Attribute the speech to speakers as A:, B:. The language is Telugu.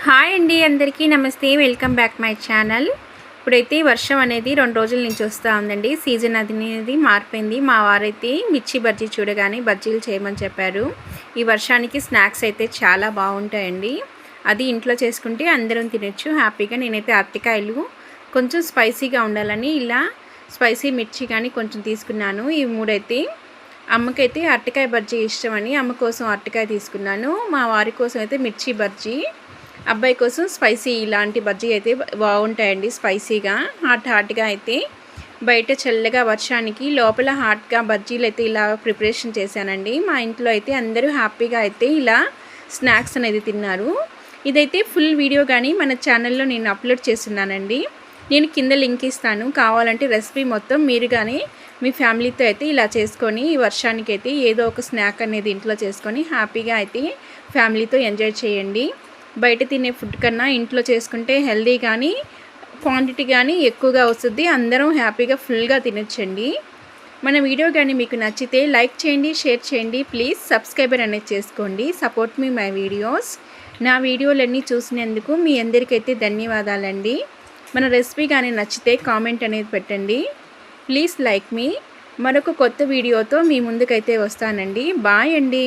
A: హాయ్ అండి, అందరికీ నమస్తే. Welcome back my channel. ఇప్పుడైతే వర్షం అనేది 2 రోజుల నుంచి వస్తూ ఉందండి. సీజన్ అనేది మారిపోయింది. మా వారైతే మిర్చి బజ్జీ చూడగానే బజ్జీలు చేయమని చెప్పారు. ఈ వర్షానికి స్నాక్స్ అయితే చాలా బాగుంటాయండి. అది ఇంట్లో చేసుకుంటే అందరం తినొచ్చు హ్యాపీగా. నేనైతే అరటికాయలు కొంచెం స్పైసీగా ఉండాలని ఇలా స్పైసీ మిర్చి కానీ కొంచెం తీసుకున్నాను. ఈ మూడైతే అమ్మకైతే అరటికాయ బజ్జీ ఇష్టమని అమ్మ కోసం అరటికాయ తీసుకున్నాను. మా వారి కోసం అయితే మిర్చి బజ్జీ, అబ్బాయి కోసం స్పైసీ ఇలాంటి బజ్జీ అయితే బాగుంటాయండి. స్పైసీగా హాట్గా అయితే బయట చల్లగా వర్షానికి లోపల హాట్గా బజ్జీలు అయితే ఇలా ప్రిపరేషన్ చేశానండి. మా ఇంట్లో అయితే అందరూ హ్యాపీగా అయితే ఇలా స్నాక్స్ అనేది తిన్నారు. ఇదైతే ఫుల్ వీడియో కానీ మన ఛానల్లో నేను అప్లోడ్ చేస్తున్నానండి. నేను కింద లింక్ ఇస్తాను, కావాలంటే రెసిపీ మొత్తం మీరు కానీ మీ ఫ్యామిలీతో అయితే ఇలా చేసుకొని ఈ వర్షానికి అయితే ఏదో ఒక స్నాక్ అనేది ఇంట్లో చేసుకొని హ్యాపీగా అయితే ఫ్యామిలీతో ఎంజాయ్ చేయండి. బయట తినే ఫుడ్ కన్నా ఇంట్లో చేసుకుంటే హెల్దీ కానీ క్వాంటిటీ కానీ ఎక్కువగా వస్తుంది. అందరం హ్యాపీగా ఫుల్గా తినొచ్చండి. మన వీడియో కానీ మీకు నచ్చితే లైక్ చేయండి, షేర్ చేయండి. ప్లీజ్ సబ్స్క్రైబర్ అనేది చేసుకోండి. Support me my videos. నా వీడియోలన్నీ చూసినందుకు మీ అందరికైతే ధన్యవాదాలండి. మన రెసిపీ కానీ నచ్చితే కామెంట్ అనేది పెట్టండి. ప్లీజ్ లైక్ మీ. మరొక కొత్త వీడియోతో మీ ముందుకైతే వస్తానండి. బాయ్ అండి.